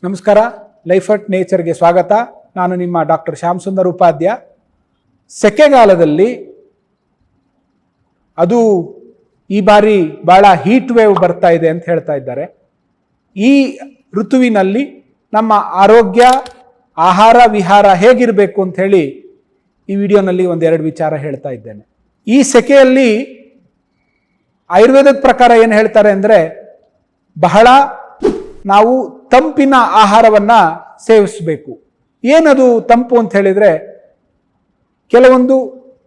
ನಮಸ್ಕಾರ. Life at ನೇಚರ್ಗೆ ಸ್ವಾಗತ. ನಾನು ನಿಮ್ಮ ಡಾಕ್ಟರ್ ಶ್ಯಾಮ್ ಸುಂದರ್ ಉಪಾಧ್ಯ. ಸೆಕೆಗಾಲದಲ್ಲಿ ಅದು ಈ ಬಾರಿ ಬಹಳ ಹೀಟ್ ವೇವ್ ಬರ್ತಾ ಇದೆ ಅಂತ ಹೇಳ್ತಾ ಇದ್ದಾರೆ. ಈ ಋತುವಿನಲ್ಲಿ ನಮ್ಮ ಆರೋಗ್ಯ, ಆಹಾರ ವಿಹಾರ ಹೇಗಿರಬೇಕು ಅಂತ ಹೇಳಿ ಈ ವಿಡಿಯೋನಲ್ಲಿ ಒಂದೆರಡು ವಿಚಾರ ಹೇಳ್ತಾ ಇದ್ದೇನೆ. ಈ ಸೆಕೆಯಲ್ಲಿ ಆಯುರ್ವೇದದ ಪ್ರಕಾರ ಏನು ಹೇಳ್ತಾರೆ ಅಂದರೆ, ಬಹಳ ನಾವು ತಂಪಿನ ಆಹಾರವನ್ನ ಸೇವಿಸಬೇಕು. ಏನದು ತಂಪು ಅಂತ ಹೇಳಿದ್ರೆ, ಕೆಲವೊಂದು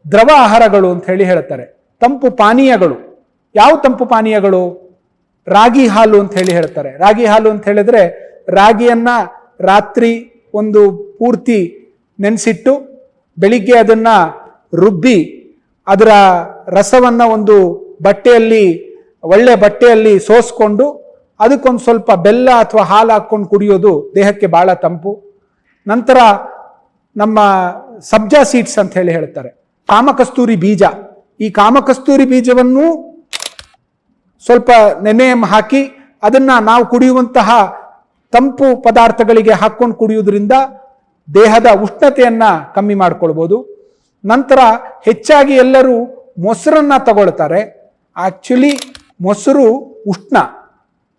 ದ್ರವ ಆಹಾರಗಳು ಅಂತ ಹೇಳಿ ಹೇಳ್ತಾರೆ. ತಂಪು ಪಾನೀಯಗಳು. ಯಾವ ತಂಪು ಪಾನೀಯಗಳು? ರಾಗಿ ಹಾಲು ಅಂತ ಹೇಳಿ ಹೇಳ್ತಾರೆ. ರಾಗಿ ಹಾಲು ಅಂತ ಹೇಳಿದ್ರೆ, ರಾಗಿಯನ್ನ ರಾತ್ರಿ ಒಂದು ಪೂರ್ತಿ ನೆನೆಸಿಟ್ಟು ಬೆಳಿಗ್ಗೆ ಅದನ್ನ ರುಬ್ಬಿ ಅದರ ರಸವನ್ನ ಒಂದು ಬಟ್ಟೆಯಲ್ಲಿ, ಒಳ್ಳೆ ಬಟ್ಟೆಯಲ್ಲಿ ಸೋಸ್ಕೊಂಡು ಅದಕ್ಕೊಂದು ಸ್ವಲ್ಪ ಬೆಲ್ಲ ಅಥವಾ ಹಾಲು ಹಾಕ್ಕೊಂಡು ಕುಡಿಯೋದು ದೇಹಕ್ಕೆ ಬಹಳ ತಂಪು. ನಂತರ ನಮ್ಮ ಸಬ್ಜಾ ಸೀಡ್ಸ್ ಅಂತ ಹೇಳಿ ಹೇಳ್ತಾರೆ, ಕಾಮಕಸ್ತೂರಿ ಬೀಜ. ಈ ಕಾಮಕಸ್ತೂರಿ ಬೀಜವನ್ನು ಸ್ವಲ್ಪ ನೆನೆ ಹಾಕಿ ಅದನ್ನ ನಾವು ಕುಡಿಯುವಂತಹ ತಂಪು ಪದಾರ್ಥಗಳಿಗೆ ಹಾಕ್ಕೊಂಡು ಕುಡಿಯೋದ್ರಿಂದ ದೇಹದ ಉಷ್ಣತೆಯನ್ನ ಕಮ್ಮಿ ಮಾಡ್ಕೊಳ್ಬೋದು. ನಂತರ ಹೆಚ್ಚಾಗಿ ಎಲ್ಲರೂ ಮೊಸರನ್ನ ತಗೊಳ್ತಾರೆ. ಆಕ್ಚುಲಿ ಮೊಸರು ಉಷ್ಣ.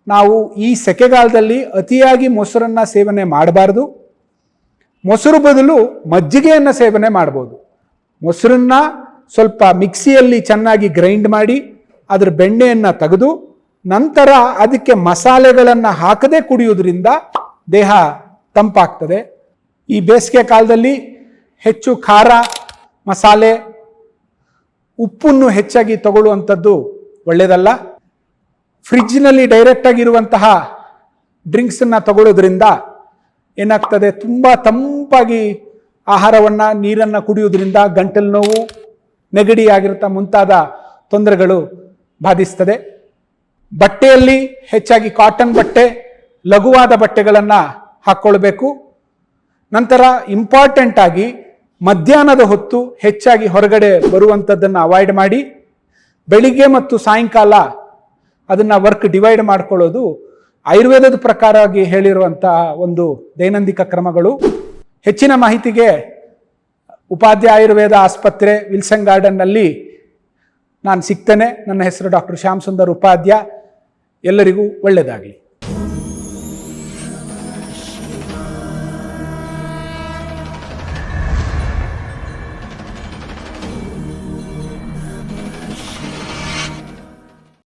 ನಾವು ಈ ಸೆಕೆಗಾಲದಲ್ಲಿ ಅತಿಯಾಗಿ ಮೊಸರನ್ನ ಸೇವನೆ ಮಾಡಬಾರ್ದು. ಮೊಸರು ಬದಲು ಮಜ್ಜಿಗೆಯನ್ನು ಸೇವನೆ ಮಾಡ್ಬೋದು. ಮೊಸರನ್ನ ಸ್ವಲ್ಪ ಮಿಕ್ಸಿಯಲ್ಲಿ ಚೆನ್ನಾಗಿ ಗ್ರೈಂಡ್ ಮಾಡಿ ಅದರ ಬೆಣ್ಣೆಯನ್ನು ತೆಗೆದು ನಂತರ ಅದಕ್ಕೆ ಮಸಾಲೆಗಳನ್ನು ಹಾಕದೆ ಕುಡಿಯೋದ್ರಿಂದ ದೇಹ ತಂಪಾಗ್ತದೆ. ಈ ಬೇಸಿಗೆ ಕಾಲದಲ್ಲಿ ಹೆಚ್ಚು ಖಾರ, ಮಸಾಲೆ, ಉಪ್ಪನ್ನು ಹೆಚ್ಚಾಗಿ ತಗೊಳ್ಳುವಂಥದ್ದು ಒಳ್ಳೆಯದಲ್ಲ. ಫ್ರಿಡ್ಜ್ನಲ್ಲಿ ಡೈರೆಕ್ಟ್ ಆಗಿರುವಂತಹ ಡ್ರಿಂಕ್ಸನ್ನು ತಗೊಳ್ಳೋದ್ರಿಂದ ಏನಾಗ್ತದೆ, ತುಂಬ ತಂಪಾಗಿ ಆಹಾರವನ್ನು, ನೀರನ್ನು ಕುಡಿಯೋದ್ರಿಂದ ಗಂಟಲು ನೋವು, ನೆಗಡಿ ಆಗಿರ್ತಾ ಮುಂತಾದ ತೊಂದರೆಗಳು ಬಾಧಿಸ್ತದೆ. ಬಟ್ಟೆಯಲ್ಲಿ ಹೆಚ್ಚಾಗಿ ಕಾಟನ್ ಬಟ್ಟೆ, ಲಘುವಾದ ಬಟ್ಟೆಗಳನ್ನು ಹಾಕ್ಕೊಳ್ಬೇಕು. ನಂತರ ಇಂಪಾರ್ಟೆಂಟ್ ಆಗಿ ಮಧ್ಯಾಹ್ನದ ಹೊತ್ತು ಹೆಚ್ಚಾಗಿ ಹೊರಗಡೆ ಬರುವಂಥದ್ದನ್ನು ಅವಾಯ್ಡ್ ಮಾಡಿ ಬೆಳಿಗ್ಗೆ ಮತ್ತು ಸಾಯಂಕಾಲ ಅದನ್ನು ವರ್ಕ್ ಡಿವೈಡ್ ಮಾಡ್ಕೊಳ್ಳೋದು ಆಯುರ್ವೇದದ ಪ್ರಕಾರವಾಗಿ ಹೇಳಿರುವಂತಹ ಒಂದು ದೈನಂದಿನ ಕ್ರಮಗಳು. ಹೆಚ್ಚಿನ ಮಾಹಿತಿಗೆ ಉಪಾಧ್ಯ ಆಯುರ್ವೇದ ಆಸ್ಪತ್ರೆ, ವಿಲ್ಸನ್ ಗಾರ್ಡನ್ನಲ್ಲಿ ನಾನು ಸಿಗ್ತೇನೆ. ನನ್ನ ಹೆಸರು ಡಾಕ್ಟರ್ ಶ್ಯಾಮ್ ಸುಂದರ್ ಉಪಾಧ್ಯ. ಎಲ್ಲರಿಗೂ ಒಳ್ಳೆಯದಾಗಲಿ.